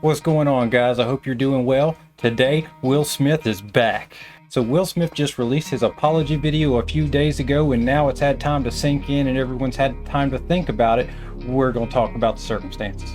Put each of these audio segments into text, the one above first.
What's going on, guys? I hope you're doing well. Today, Will Smith is back. So Will Smith just released his apology video a few days ago, and now it's had time to sink in and everyone's had time to think about it. We're going to talk about the circumstances.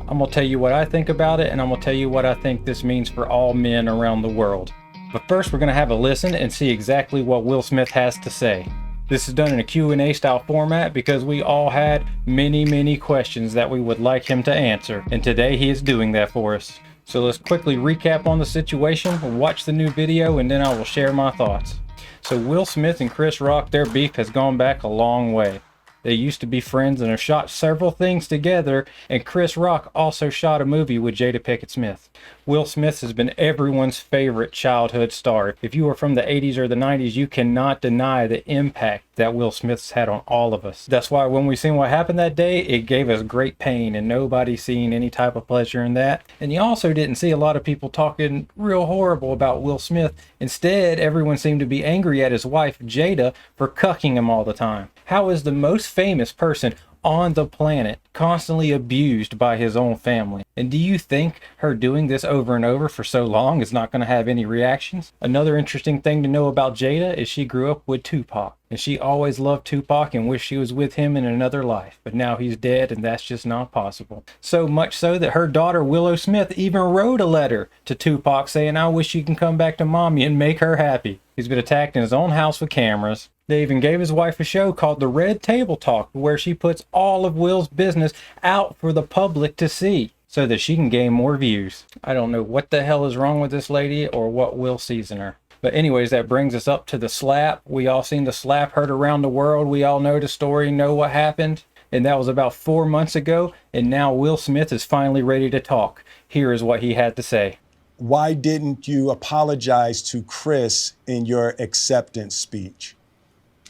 I'm going to tell you what I think about it, and I'm going to tell you what I think this means for all men around the world. But first, we're going to have a listen and see exactly what Will Smith has to say. This is done in a Q&A style format because we all had many questions that we would like him to answer, and today he is doing that for us. So let's quickly recap on the situation, watch the new video, and then I will share my thoughts. So Will Smith and Chris Rock, their beef has gone back a long way. They used to be friends and have shot several things together, and Chris Rock also shot a movie with Jada Pinkett Smith. Will Smith has been everyone's favorite childhood star. If you were from the 80s or the 90s, you cannot deny the impact that Will Smith's had on all of us. That's why when we seen what happened that day, it gave us great pain, and nobody seen any type of pleasure in that. And you also didn't see a lot of people talking real horrible about Will Smith. Instead, everyone seemed to be angry at his wife, Jada, for cucking him all the time. How is the most famous person on the planet constantly abused by his own family? And do you think her doing this over and over for so long is not going to have any reactions? Another interesting thing to know about Jada is she grew up with Tupac, and she always loved Tupac and wished she was with him in another life, but now he's dead and that's just not possible. So much so that her daughter Willow Smith even wrote a letter to Tupac saying, "I wish you can come back to mommy and make her happy." He's been attacked in his own house with cameras. They even gave his wife a show called The Red Table Talk, where she puts all of Will's business out for the public to see so that she can gain more views. I don't know what the hell is wrong with this lady or what Will sees in her. But anyways, that brings us up to the slap. We all seen the slap heard around the world. We all know the story, know what happened. And that was about 4 months ago. And now Will Smith is finally ready to talk. Here is what he had to say. Why didn't you apologize to Chris in your acceptance speech?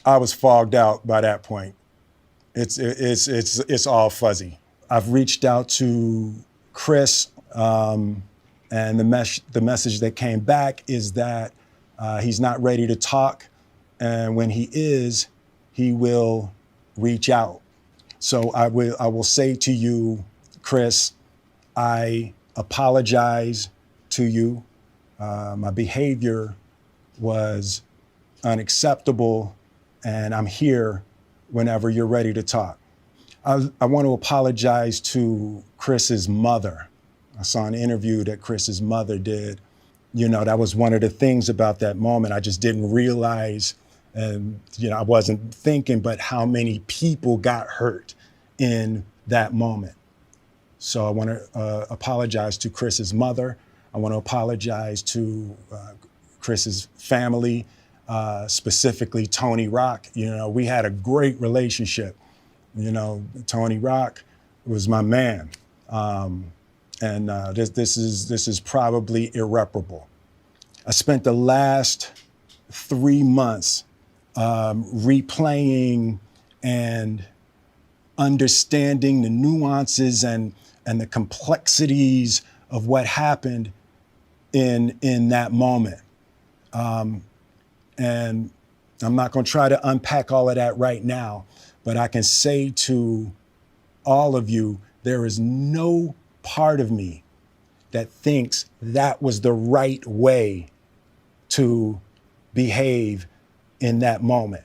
I was fogged out by that point. It's all fuzzy. I've reached out to Chris, and the message that came back is that he's not ready to talk, and when he is, he will reach out. So I will say to you, Chris, I apologize to you. My behavior was unacceptable, and I'm here whenever you're ready to talk. I want to apologize to Chris's mother. I saw an interview that Chris's mother did. You know, that was one of the things about that moment. I just didn't realize, and I wasn't thinking, but how many people got hurt in that moment. So I want to apologize to Chris's mother. I want to apologize to Chris's family. Specifically Tony Rock. We had a great relationship. Tony Rock was my man. And this is probably irreparable. I spent the last 3 months replaying and understanding the nuances and the complexities of what happened in that moment. And I'm not going to try to unpack all of that right now, but I can say to all of you, there is no part of me that thinks that was the right way to behave in that moment.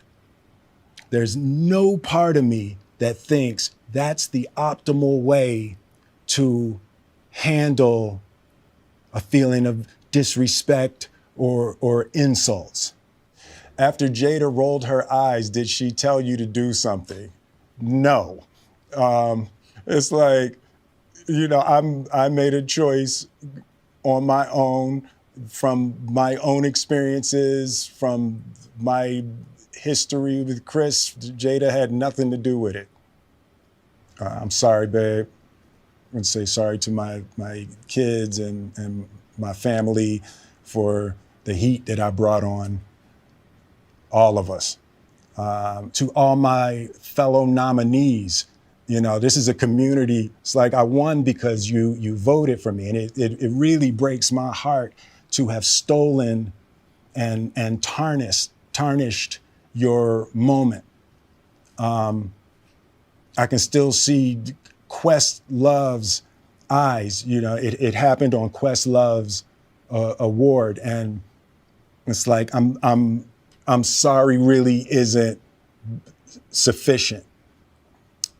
There's no part of me that thinks that's the optimal way to handle a feeling of disrespect or insults. After Jada rolled her eyes, did she tell you to do something? No. It's like, I made a choice on my own, from my own experiences, from my history with Chris. Jada had nothing to do with it. I'm sorry, babe. I'm gonna say sorry to my kids and my family for the heat that I brought on all of us. To all my fellow nominees, this is a community. It's like I won because you voted for me. And it really breaks my heart to have stolen and tarnished your moment. I can still see Questlove's eyes. You know, it happened on Questlove's award, and it's like I'm sorry really isn't sufficient.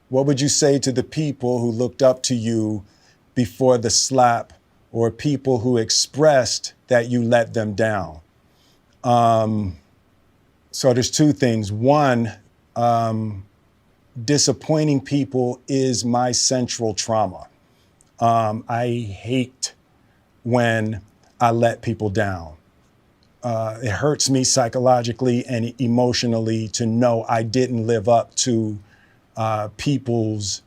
What would you say to the people who looked up to you before the slap, or people who expressed that you let them down? So there's two things. One, disappointing people is my central trauma. I hate when I let people down. It hurts me psychologically and emotionally to know I didn't live up to people's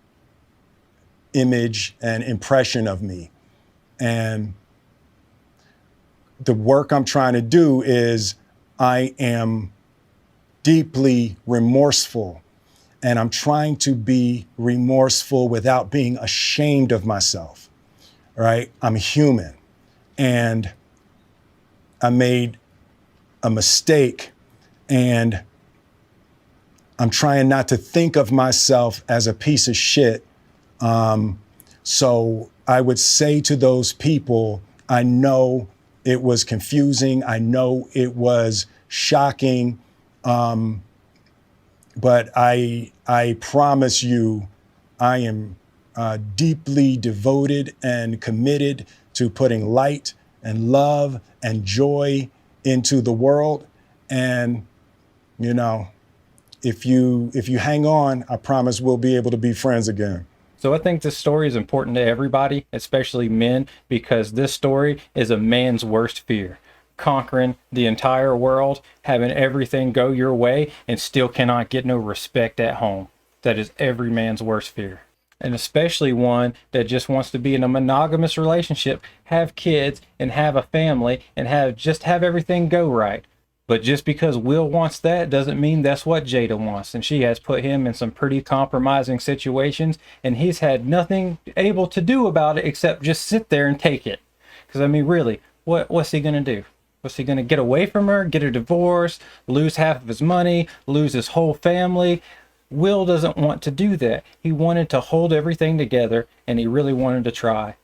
image and impression of me. And the work I'm trying to do is I am deeply remorseful, and I'm trying to be remorseful without being ashamed of myself, right? I'm human, and I made a mistake, and I'm trying not to think of myself as a piece of shit. So I would say to those people, I know it was confusing. I know it was shocking. But I promise you, I am deeply devoted and committed to putting light and love and joy into the world. And, you know, if you hang on, I promise we'll be able to be friends again. So I think this story is important to everybody, especially men, because this story is a man's worst fear. Conquering the entire world, having everything go your way, and still cannot get no respect at home. That is every man's worst fear. And especially one that just wants to be in a monogamous relationship, have kids, and have a family, and have everything go right. But just because Will wants that doesn't mean that's what Jada wants. And she has put him in some pretty compromising situations, and he's had nothing able to do about it except just sit there and take it. Because I mean, really, what's he gonna do? Was he going to get away from her, get a divorce, lose half of his money, lose his whole family? Will doesn't want to do that. He wanted to hold everything together, and he really wanted to try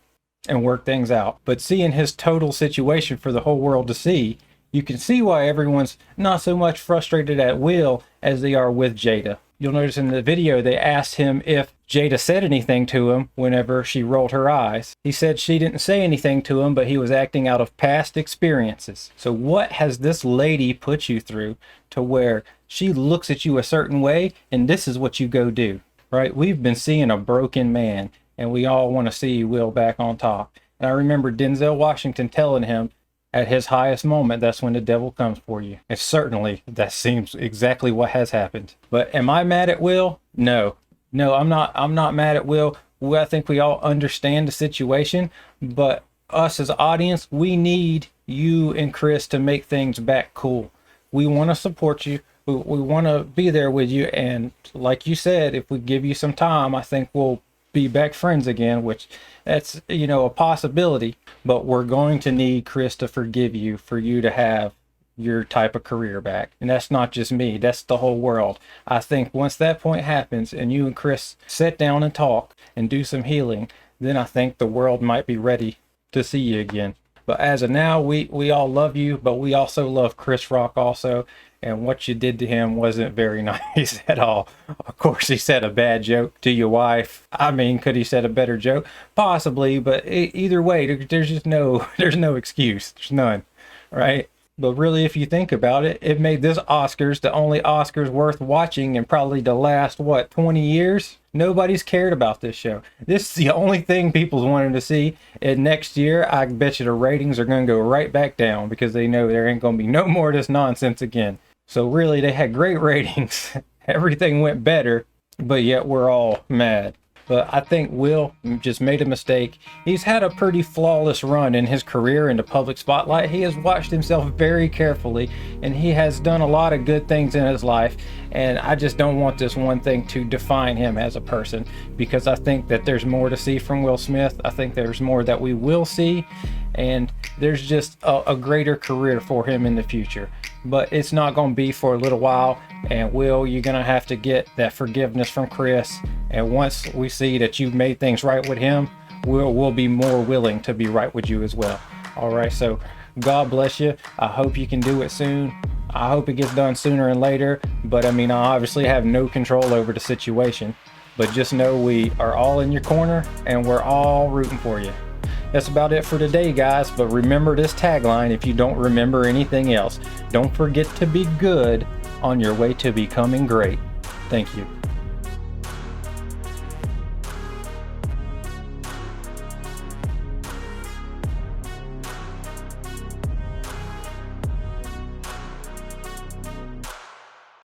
and work things out. But seeing his total situation for the whole world to see, you can see why everyone's not so much frustrated at Will as they are with Jada. You'll notice in the video they asked him if Jada said anything to him whenever she rolled her eyes. He said she didn't say anything to him, but he was acting out of past experiences. So what has this lady put you through to where she looks at you a certain way and this is what you go do, right? We've been seeing a broken man, and we all want to see Will back on top. And I remember Denzel Washington telling him, at his highest moment, that's when the devil comes for you. And certainly that seems exactly what has happened. But am I mad at Will? No, I'm not mad at Will. I think we all understand the situation, but us as audience, we need you and Chris to make things back cool. We want to support you. We want to be there with you. And like you said, if we give you some time, I think we'll be back friends again, which that's, you know, a possibility. But we're going to need Chris to forgive you for you to have your type of career back. And that's not just me, that's the whole world. I think once that point happens and you and Chris sit down and talk and do some healing, then I think the world might be ready to see you again. But as of now, we all love you, but we also love Chris Rock also. And what you did to him wasn't very nice at all. Of course, he said a bad joke to your wife. I mean, could he said a better joke? Possibly, but either way, there's just there's no excuse. There's none, right? But really, if you think about it, it made this Oscars the only Oscars worth watching in probably the last, 20 years? Nobody's cared about this show. This is the only thing people's wanted to see. And next year, I bet you the ratings are going to go right back down because they know there ain't going to be no more of this nonsense again. So really, they had great ratings. Everything went better, but yet we're all mad. But I think Will just made a mistake. He's had a pretty flawless run in his career in the public spotlight. He has watched himself very carefully, and he has done a lot of good things in his life. And I just don't want this one thing to define him as a person, because I think that there's more to see from Will Smith. I think there's more that we will see, and there's just a greater career for him in the future. But it's not going to be for a little while. And Will, you're going to have to get that forgiveness from Chris. And once we see that you've made things right with him, we'll be more willing to be right with you as well. All right, so God bless you. I hope you can do it soon. I hope it gets done sooner and later, but I mean, I obviously have no control over the situation, but just know we are all in your corner and we're all rooting for you. That's about it for today, guys, but remember this tagline if you don't remember anything else. Don't forget to be good on your way to becoming great. Thank you.